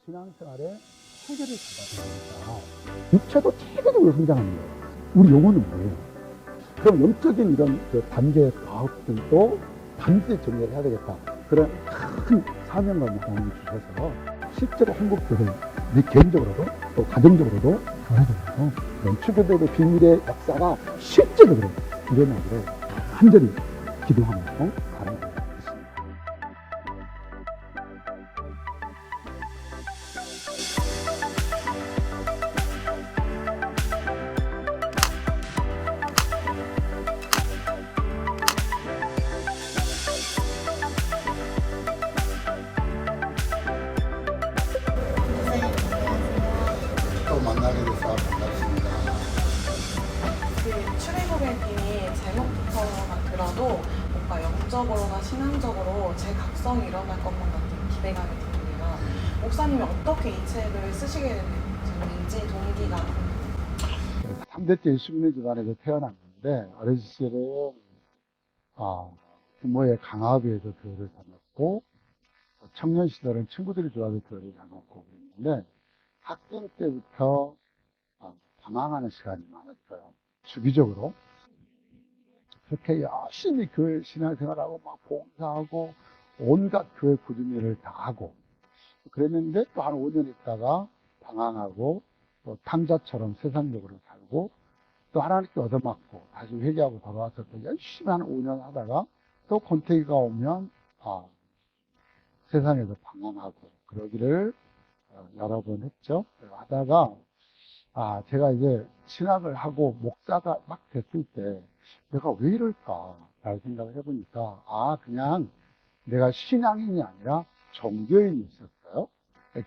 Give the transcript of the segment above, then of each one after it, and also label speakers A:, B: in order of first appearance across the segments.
A: 신앙생활에 체계를 잡아야 됩니다. 육체도 체계적으로 성장하는 거예요. 우리 영혼은 뭐예요? 그럼 영적인 이런 단계 과학들도 반드시 정리를 해야 되겠다. 그런 큰 사명감을 하나님 주셔서 실제로 한국교회, 내 개인적으로도 또 가정적으로도 교회적으로도 이런 추교대의 비밀의 역사가 실제적으로 일어나기를 간절히 기도하면서 바라보고 있습니다.
B: 또 만나게 돼서 반갑습니다.
C: 그 출애굽의 비밀 제목부터만 들어도 뭔가 영적으로나 신앙적으로 제 각성이 일어날 것만 같은 기대감이 드는데요. 목사님이 어떻게 이 책을 쓰시게 됐는지 동기가 궁금해요.
A: 3대째 순례 집안에서 태어났는데 어린 시절에 부모의 강압에서 교회를 다녔고 청년 시절은 친구들이 좋아서 교회를 다녔고 그랬는데 학생 때부터 방황하는 시간이 많았어요. 주기적으로 그렇게 열심히 교회 신앙생활하고 막 봉사하고 온갖 교회 구준일을 다 하고 그랬는데 또 한 5년 있다가 방황하고 또 탕자처럼 세상적으로 살고 또 하나님께 얻어맞고 다시 회개하고 돌아와서 또 열심히 한 5년 하다가 또 권태기가 오면 세상에서 방황하고 그러기를 여러 번 했죠. 하다가 제가 이제 신학을 하고 목사가 막 됐을 때 내가 왜 이럴까 라는 생각을 해보니까 그냥 내가 신앙인이 아니라 종교인이 있었어요.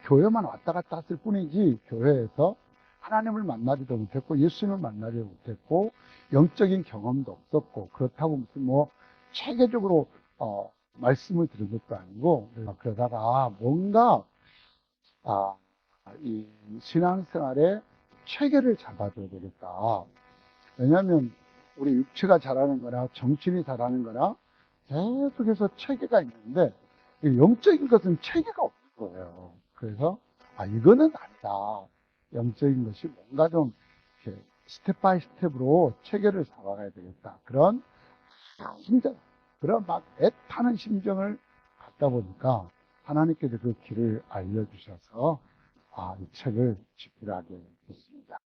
A: 교회만 왔다 갔다 했을 뿐이지 교회에서 하나님을 만나지도 못했고 예수님을 만나지도 못했고 영적인 경험도 없었고 그렇다고 무슨 체계적으로 말씀을 들은 것도 아니고 그러다가 뭔가 이 신앙생활에 체계를 잡아줘야 되겠다. 왜냐하면 우리 육체가 잘하는 거나 정신이 잘하는 거나 계속해서 체계가 있는데 영적인 것은 체계가 없는 거예요. 그래서 이거는 아니다. 영적인 것이 뭔가 좀 이렇게 스텝 바이 스텝으로 체계를 잡아가야 되겠다. 그런 심정, 그런 막 애타는 심정을 갖다 보니까 하나님께서 그 길을 알려주셔서 이 책을 집필하게 됐습니다.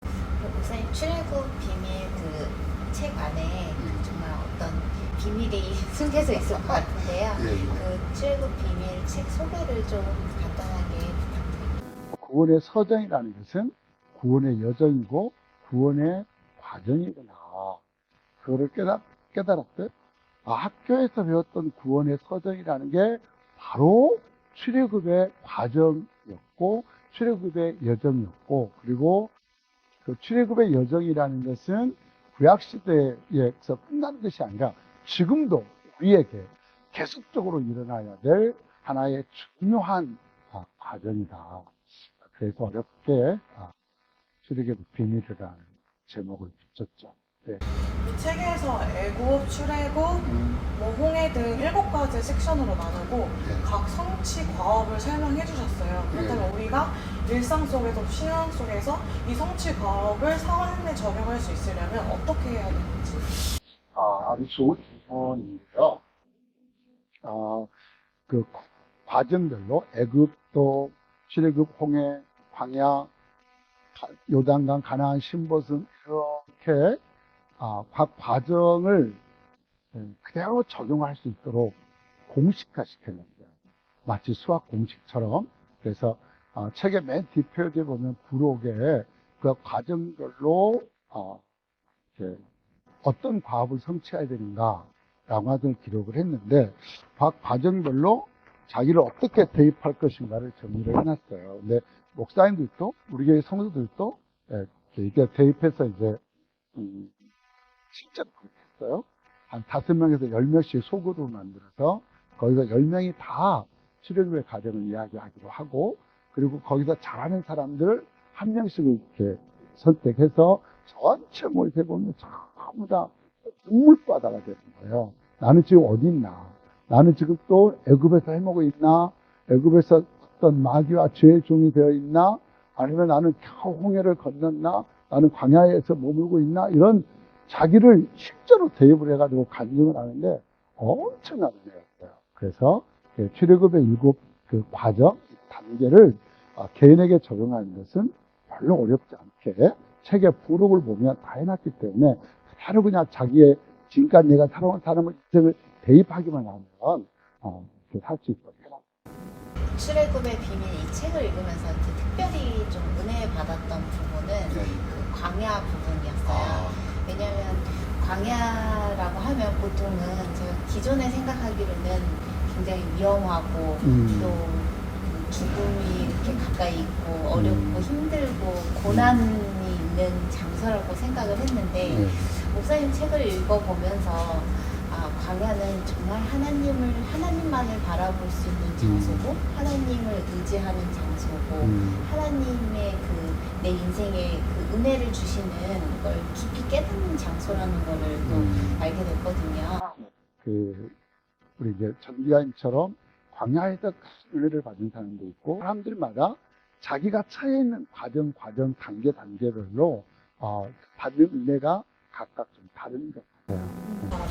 D: 목사님 출애굽 비밀 그 책 안에 정말 어떤 비밀이 숨겨져 있을 것 같은데요. 그 출애굽 비밀 책 소개를 좀 간단하게 부탁드립니다.
A: 구원의 서정이라는 것은 구원의 여정이고 구원의 과정이구나. 그거를 깨달았듯 학교에서 배웠던 구원의 서정이라는 게 바로 출애굽의 과정이었고 출애굽의 여정이었고 그리고 그 출애굽의 여정이라는 것은 구약시대에서 끝나는 것이 아니라 지금도 우리에게 계속적으로 일어나야 될 하나의 중요한 과정이다. 그래서 어렵게 출애굽의 비밀이라는 제목을 붙였죠. 네.
C: 이 책에서 애굽, 출애굽, 홍해 등 7가지 섹션으로 나누고 각 성취 과업을 설명해 주셨어요. 그렇다면 우리가 일상 속에서 신앙 속에서 이 성취 과업을 삶에 적용할 수 있으려면 어떻게 해야 되는지.
A: 아주 좋은 질문인데요. 그 과정별로 애굽도 출애굽, 홍해, 광야, 요단강, 가나안, 신보성 이렇게 각 과정을 그대로 적용할 수 있도록 공식화 시켰는데요. 마치 수학 공식처럼. 그래서 책의 맨 뒷표지에 보면 부록에 그 과정별로 어떤 과업을 성취해야 되는가 라고 기록을 했는데 각 과정별로 자기를 어떻게 대입할 것인가를 정리를 해놨어요. 근데 목사님들도 우리 교회 성도들도 이렇게 대입해서 이제 실제로 그렇게 했어요. 한 5명에서 10명씩 소그룹을 만들어서 거기서 10명이 다 출애굽의 과정을 이야기하기로 하고 그리고 거기서 잘하는 사람들 한 명씩 이렇게 선택해서 전체 모집해보면 전부 다 눈물바다가 되는 거예요. 나는 지금 어디 있나? 나는 지금 또 애굽에서 해먹고 있나? 애굽에서 어떤 마귀와 죄의 종이 되어 있나? 아니면 나는 겨우 홍해를 건넜나? 나는 광야에서 머물고 있나? 이런 자기를 실제로 대입을 해가지고 간증을 하는데 엄청난 은혜였어요. 그래서 출애굽의 7 과정, 단계를 개인에게 적용하는 것은 별로 어렵지 않게 책의 부록을 보면 다 해놨기 때문에 바로 그냥 자기의 지금까지 내가 살아온 삶을 대입하기만 하면 살 수 있거든요.
D: 출애굽의 비밀 이 책을 읽으면서 특별히 좀 은혜 받았던 부분은 그 광야 부분이었어요. 왜냐하면 광야라고 하면 보통은 제가 기존에 생각하기로는 굉장히 위험하고 또 죽음이 이렇게 가까이 있고 어렵고 힘들고 고난이 있는 장소라고 생각을 했는데 목사님 책을 읽어보면서 광야는 정말 하나님만을 바라볼 수 있는 장소고 하나님을 의지하는 장소고 하나님의 내 인생에 그 은혜를 주시는 걸 깊이 깨닫는 장소라는 거를 또 알게 됐거든요.
A: 우리 이제 전기가님처럼 광야에서 큰 은혜를 받은 사람도 있고 사람들마다 자기가 처해 있는 과정, 단계별로 받는 은혜가 각각 좀 다른 것 같아요.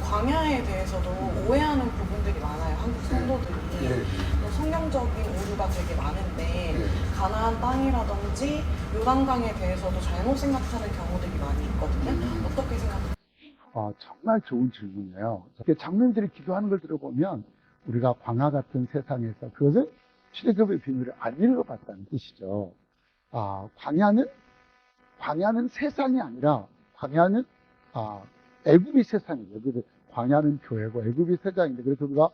C: 광야에 대해서도 오해하는 부분들이 많아요. 한국 성도들이. 또 성경적인 오류가 되게 많은데 가나안 땅이라든지 요단강에 대해서도 잘못 생각하는 경우들이 많이 있거든요. 어떻게 생각하세요?
A: 정말 좋은 질문이에요. 장로님들이 기도하는 걸 들어보면 우리가 광야 같은 세상에서 그것은 출애굽의 비밀을 안 읽어봤다는 뜻이죠. 광야는 세상이 아니라 광야는 애굽이 세상이에요. 그래서 광야는 교회고 애굽이 세상인데 그래서 우리가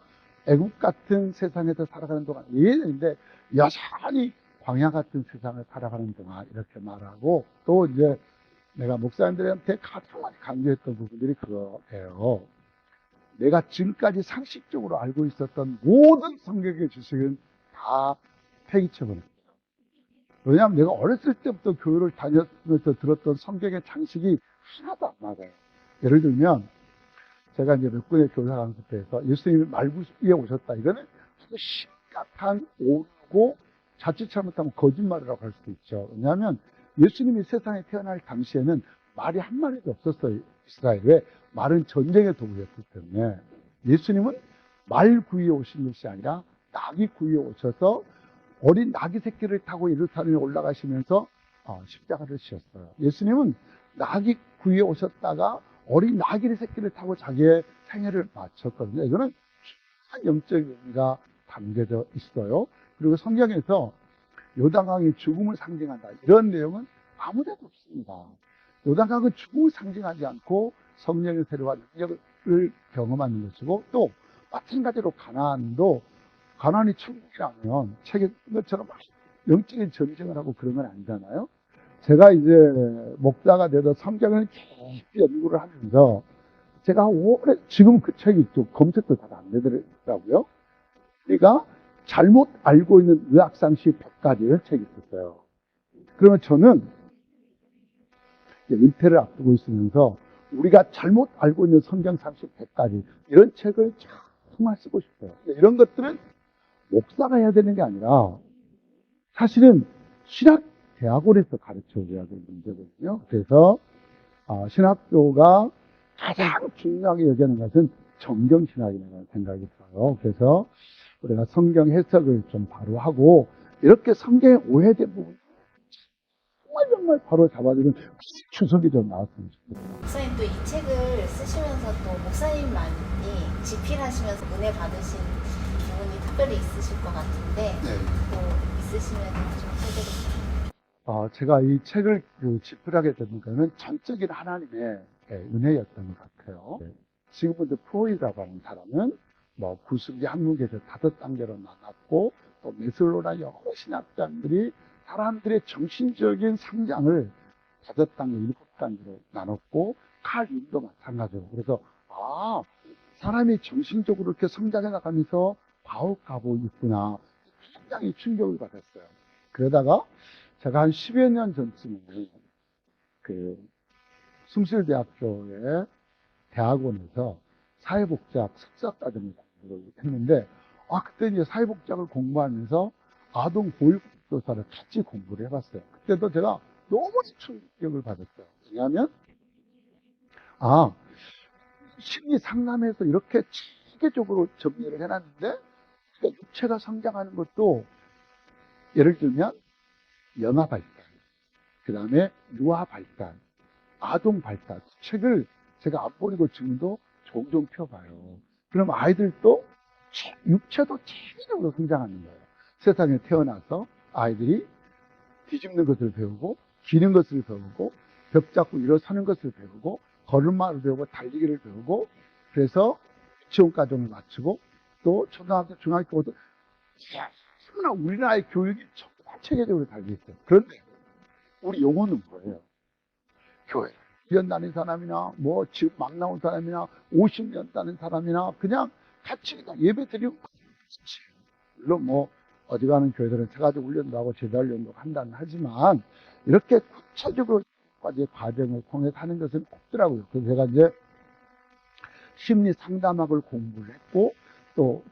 A: 애굽 같은 세상에서 살아가는 동안 이해되는데 여전히 광야 같은 세상을 살아가는 동안 이렇게 말하고 또 이제 내가 목사님들한테 가장 많이 강조했던 부분들이 그거예요. 내가 지금까지 상식적으로 알고 있었던 모든 성경의 지식은 다 폐기쳐버렸어요. 왜냐하면 내가 어렸을 때부터 교회를 다녔으면서 들었던 성경의 장식이 하나도 안 맞아요. 예를 들면 제가 이제 몇 군의 교사 강습회에서 예수님이 말구 위에 오셨다. 이거는 심각한 오류고 자칫 잘못하면 거짓말이라고 할 수도 있죠. 왜냐하면 예수님이 세상에 태어날 당시에는 말이 한 마리도 없었어요. 이스라엘에. 말은 전쟁의 도구였기 때문에 예수님은 말 구위에 오신 것이 아니라 나귀 구위에 오셔서 어린 나귀 새끼를 타고 예루살렘에 올라가시면서 십자가를 지었어요. 예수님은 나귀 구위에 오셨다가 어린 나귀 새끼를 타고 자기의 생애를 마쳤거든요. 이거는 큰 영적인 의미가 담겨져 있어요. 그리고 성경에서 요단강이 죽음을 상징한다. 이런 내용은 아무데도 없습니다. 요단강은 죽음을 상징하지 않고 성령의 세례와 능력을 경험하는 것이고 또 마찬가지로 가나안이 천국이라면 책에 쓴 것처럼 영적인 전쟁을 하고 그런 건 아니잖아요. 제가 이제 목사가 돼서 성경을 깊이 연구를 하면서 제가 오래 지금 그 책이 또 검색도 잘 안 되더라고요. 그러니까 잘못 알고 있는 의학상식 100가지를 책이 있었어요. 그러면 저는 은퇴를 앞두고 있으면서 우리가 잘못 알고 있는 성경 상식 100가지 이런 책을 정말 쓰고 싶어요. 이런 것들은 목사가 해야 되는 게 아니라 사실은 신학대학원에서 가르쳐줘야 되는 문제거든요. 그래서 신학교가 가장 중요하게 여기는 것은 정경신학이라는 생각이 들어요. 그래서 우리가 성경 해석을 좀 바로 하고 이렇게 성경에 오해된 부분 정말 바로 잡아주는 추석이 좀 나왔으면 좋겠어요.
D: 목사님 또 이 책을 쓰시면서 또 목사님만이 집필하시면서 은혜 받으신 부분이 특별히 있으실 것 같은데 또 있으시면 좀 해드릴게요.
A: 제가 이 책을 집필하게 된 거는 전적인 하나님의 은혜였던 것 같아요. 지금부터 프로이드라고 하는 사람은 구슬기 한국에서 5단계로 나눴고 또 메슬로나 여러 신학자들이 사람들의 정신적인 성장을 5단계, 7단계로 나눴고 칼 융도 마찬가지로 그래서 사람이 정신적으로 이렇게 성장해 나가면서 가고 있구나 굉장히 충격을 받았어요. 그러다가 제가 한 10여 년 전쯤에 숭실대학교의 대학원에서 사회복지학 석사과정을 했는데 그때 이제 사회복지학을 공부하면서 아동 보육교사를 같이 공부를 해봤어요. 그때도 제가 너무 충격을 받았어요. 왜냐하면 심리 상담에서 이렇게 체계적으로 정리를 해놨는데, 그러니까 육체가 성장하는 것도 예를 들면 영아 발달, 그 다음에 유아 발달, 아동 발달, 책을 제가 안 버리고 지금도 종종 펴봐요. 그럼 아이들도 육체도 체계적으로 성장하는 거예요. 세상에 태어나서 아이들이 뒤집는 것을 배우고, 기는 것을 배우고, 벽 잡고 일어서는 것을 배우고, 걸음마를 배우고, 달리기를 배우고, 그래서 유치원 과정을 마치고, 또 초등학교, 중학교도 너무나 우리나라의 교육이 정말 체계적으로 달려 있어요. 그런데 우리 용어는 뭐예요? 교회 1년 다닌 사람이나 뭐 지금 막 나온 사람이나 50년 다닌 사람이나 그냥 같이 예배 드리고, 물론 뭐 어디 가는 교회들은 세가지 훈련도 하고 제자 훈련도 한다는 하지만 이렇게 구체적으로까지 과정을 통해서 하는 것은 없더라고요. 그래서 제가 이제 심리 상담학을 공부를 했고, 또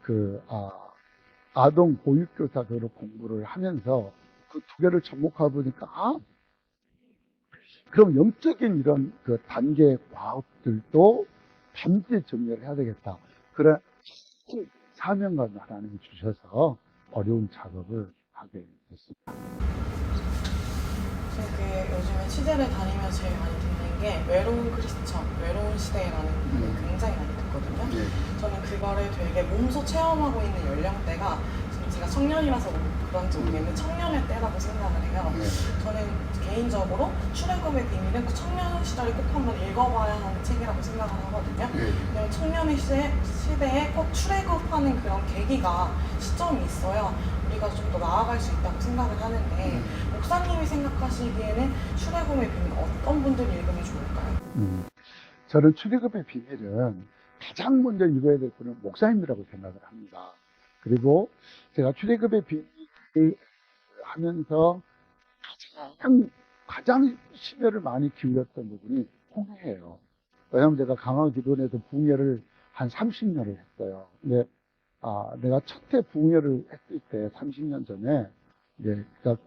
A: 아동 보육교사 교육을 공부를 하면서 그 두 개를 접목하고 보니까 그럼 영적인 이런 그 단계 과업들도 단지 정리를 해야 되겠다. 그런 사명감을 하나님이 주셔서 어려운 작업을 하게 됐습니다.
C: 되게 요즘에 취재를 다니면서 제일 많이 듣는 게 외로운 크리스천, 외로운 시대라는 게 굉장히 많이 듣거든요. 저는 그거를 되게 몸소 체험하고 있는 연령대가 지금 제가 청년이라서 그런지 모르겠는데 청년의 때라고 생각을 해요. 저는 개인적으로 출애굽의 비밀은 그 청년 시절에 꼭 한번 읽어봐야 하는 책이라고 생각을 하거든요. 왜냐면 청년의 시대에 꼭 출애굽하는 그런 계기가 시점이 있어야 우리가 좀 더 나아갈 수 있다고 생각을 하는데, 목사님이 생각하시기에는 출애굽의 비밀 어떤 분들이 읽으면 좋을까요?
A: 저는 출애굽의 비밀은 가장 먼저 읽어야 될 분은 목사님이라고 생각을 합니다. 그리고 제가 출애굽의 비밀을 하면서 가장 심혈을 많이 기울였던 부분이 홍해예요. 왜냐하면 제가 강화 기도원에서 부흥회를 한 30년을 했어요. 근데 내가 첫 해 부흥회를 했을 때 30년 전에 이제 그러니까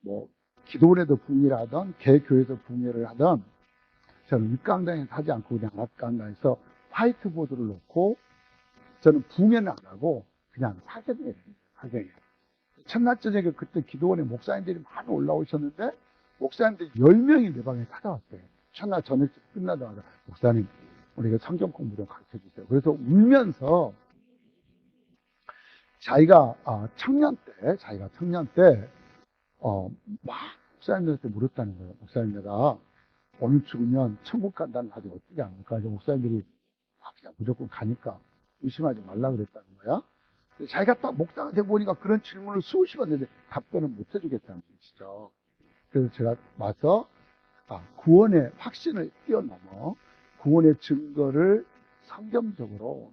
A: 뭐 기도원에도 부흥회를 하던 개교에서 부흥회를 하던, 저는 윗강당에서 하지 않고 그냥 앞강당에서 화이트보드를 놓고 저는 부흥회는 안 하고 그냥 사경회를 했어요. 사경회. 첫날 저녁에 그때 기도원에 목사님들이 많이 올라오셨는데 목사님들이 10명이 내 방에 찾아왔어요. 첫날 저녁 끝나자마자 목사님 우리가 성경 공부 좀 가르쳐 주세요. 그래서 울면서 자기가 청년 때 막 목사님들한테 물었다는 거예요. 목사님, 내가 오늘 죽으면 천국 간다는 말이 어떻게 합니까? 그래서 목사님들이 그냥 무조건 가니까 의심하지 말라 그랬다는 거야. 자기가 딱 목사가 되고 보니까 그런 질문을 수십 번 했는데 답변을 못 해주겠다는 것이죠. 그래서 제가 와서 구원의 확신을 뛰어넘어 구원의 증거를 성경적으로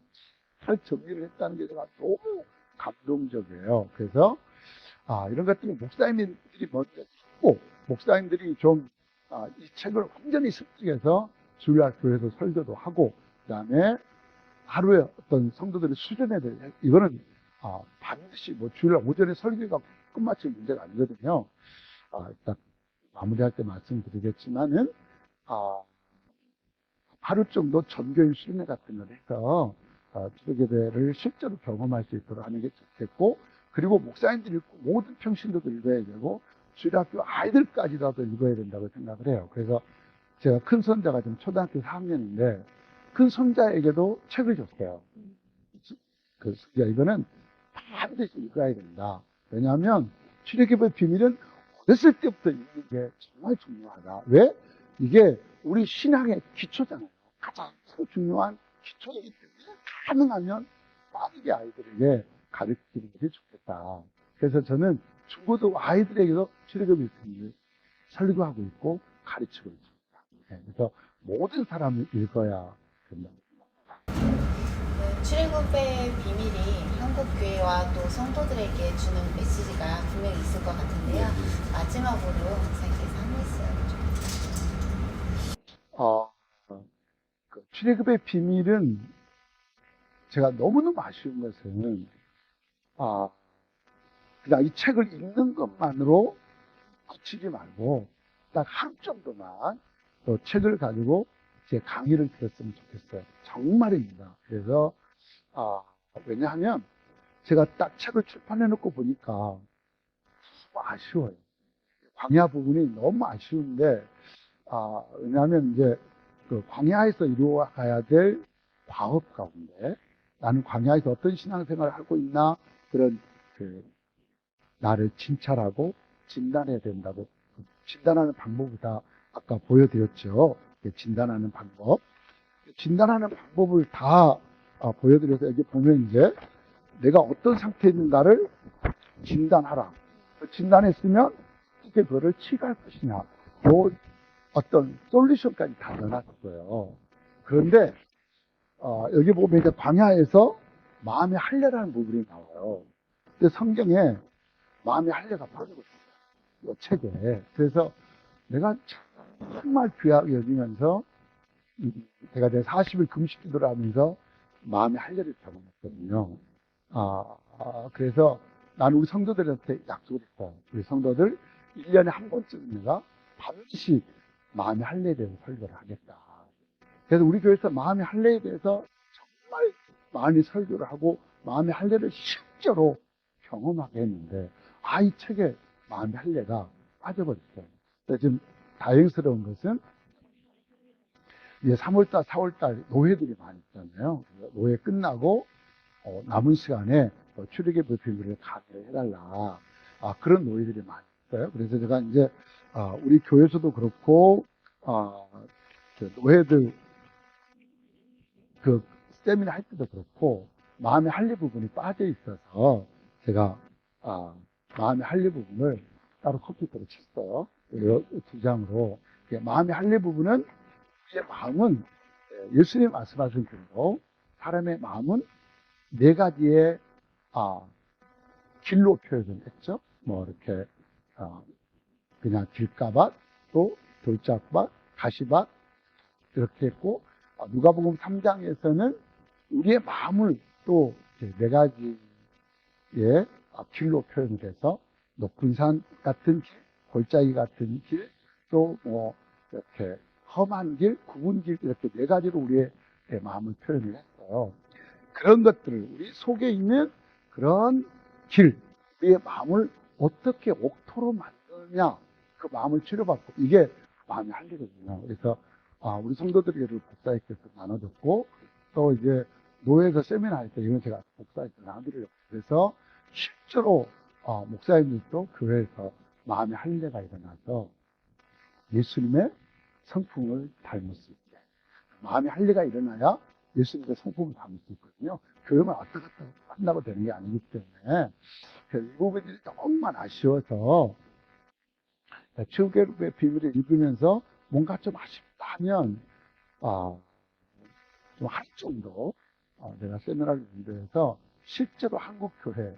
A: 잘 정리를 했다는 게 제가 너무 감동적이에요. 그래서 이런 것들이 목사님들이 먼저 했고, 목사님들이 좀 이 책을 완전히 습득해서 주일날 교회에서 설교도 하고, 그 다음에 하루에 어떤 성도들의 수련회를 이거는 반드시 뭐 주일날 오전에 설교가 끝마칠 문제가 아니거든요. 일단 마무리할 때 말씀드리겠지만은 하루 정도 전교인 수련회 같은 걸 해서 기독교대를 실제로 경험할 수 있도록 하는 게 좋겠고, 그리고 목사님들이 읽고 모든 평신도도 읽어야 되고 주일학교 아이들까지라도 읽어야 된다고 생각을 해요. 그래서 제가 큰 손자가 지금 초등학교 4학년인데 큰 손자에게도 책을 줬어요. 그 손자 이거는 반드시 읽어야 된다. 왜냐하면 출애굽의 비밀은 어렸을 때부터 읽는 게 정말 중요하다. 왜? 이게 우리 신앙의 기초잖아요. 가장 중요한 기초이기 때문에 가능하면 빠르게 아이들에게 가르치는 게 좋겠다. 그래서 저는 중고등 아이들에게도 출애굽의 비밀을 설교하고 있고 가르치고 있습니다. 그래서 모든 사람이 읽어야 된다고 생각합니다.
D: 출애굽의 비밀이 한국 교회와 또 성도들에게 주는 메시지가 분명히 있을 것 같은데요. 마지막으로 목사님께서 한 말씀.
A: 그 출애굽의 비밀은 제가 너무너무 아쉬운 것은 그냥 이 책을 읽는 것만으로 그치지 말고 딱 하루 정도만 또 책을 가지고 제 강의를 들었으면 좋겠어요. 정말입니다. 그래서 왜냐하면 제가 딱 책을 출판해 놓고 보니까 너무 아쉬워요. 광야 부분이 너무 아쉬운데 왜냐하면 이제 그 광야에서 이루어가야 될 과업 가운데 나는 광야에서 어떤 신앙생활을 하고 있나 그런 나를 진찰하고 진단해야 된다고 진단하는 방법을 다 아까 보여드렸죠. 진단하는 방법. 진단하는 방법을 다 보여드려서 여기 보면 이제 내가 어떤 상태에 있는가를 진단하라. 진단했으면 어떻게 그거를 치유할 것이냐. 요 어떤 솔루션까지 다 넣어놨어요. 그런데 여기 보면 이제 광야에서 마음의 할례라는 부분이 나와요. 근데 성경에 마음의 할례가 빠지고 있어요. 이 책에. 그래서 내가 정말 귀하게 여기면서 제가 40일 금식 기도를 하면서 마음의 할례를 경험했거든요. 그래서 나는 우리 성도들한테 약속을 했어요. 우리 성도들 1년에 한 번쯤 내가 반드시 마음의 할례에 대해서 설교를 하겠다. 그래서 우리 교회에서 마음의 할례에 대해서 정말 많이 설교를 하고 마음의 할례를 실제로 경험하게 했는데 이 책에 마음의 할례가 빠져버렸어요. 지금 다행스러운 것은 이제 3월달, 4월달 노회들이 많이 있잖아요. 노회 끝나고 남은 시간에 출애굽의 비밀을 강의를 해달라. 그런 노예들이 많이 있어요. 그래서 제가 이제 우리 교회에서도 그렇고 노예들 그 세미나 할 때도 그렇고 마음의 할례 부분이 빠져 있어서 제가 마음의 할례 부분을 따로 컴퓨터로 쳤어요. 두 장으로. 마음의 할례 부분은 우리의 마음은 예수님이 말씀하신 대로 사람의 마음은 네 가지의 길로 표현을 했죠. 뭐 이렇게 그냥 길가밭, 또 돌짝밭, 가시밭 이렇게 했고 누가복음 3장에서는 우리의 마음을 또 네 가지의 길로 표현을 해서 높은 산 같은 길, 골짜기 같은 길, 또 뭐 이렇게 험한 길, 굽은 길 이렇게 네 가지로 우리의 마음을 표현을 했어요. 그런 것들을 우리 속에 있는 그런 길, 우리의 마음을 어떻게 옥토로 만드냐 그 마음을 치료받고 이게 마음의 할례거든요. 그래서 우리 성도들에게 복사학교에서 나눠줬고 또 이제 노예에서 세미나 할 때 이건 제가 복사학교 나눠드리려고 그래서 실제로 목사님들도 교회에서 마음의 할례가 일어나서 예수님의 성품을 닮을 수 있게 마음의 할례가 일어나야 예수님의 성품을 담을 수 있거든요. 교회만 왔다 갔다 한다고 되는 게 아니기 때문에 이 부분이 조금만 아쉬워서 출애굽의 비밀을 읽으면서 뭔가 좀 아쉽다 하면 좀 할 정도 내가 세미나를 준비해서 실제로 한국 교회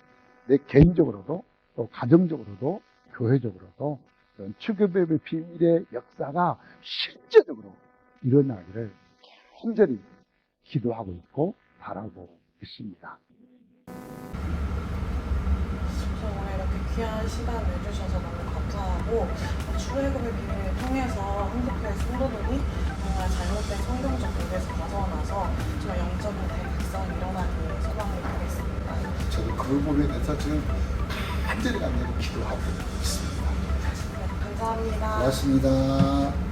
A: 내 개인적으로도 또 가정적으로도 교회적으로도 그런 출애굽의 비밀의 역사가 실제적으로 일어나기를 간절히 기도하고 있고 바라고 있습니다.
C: 오늘 이렇게 귀한 시간 내주셔서 너무 감사하고 출애굽의 비밀을 통해서 한국교회 성도들이 정말 잘못된 성경적 교리에서 벗어나서 정말 영적인 대백성이 일어나기를 소망을 드리겠습니다.
B: 저도 그 부분에 대해서 지금 간절히 기도하고 있습니다.
C: 네, 감사합니다.
B: 고맙습니다.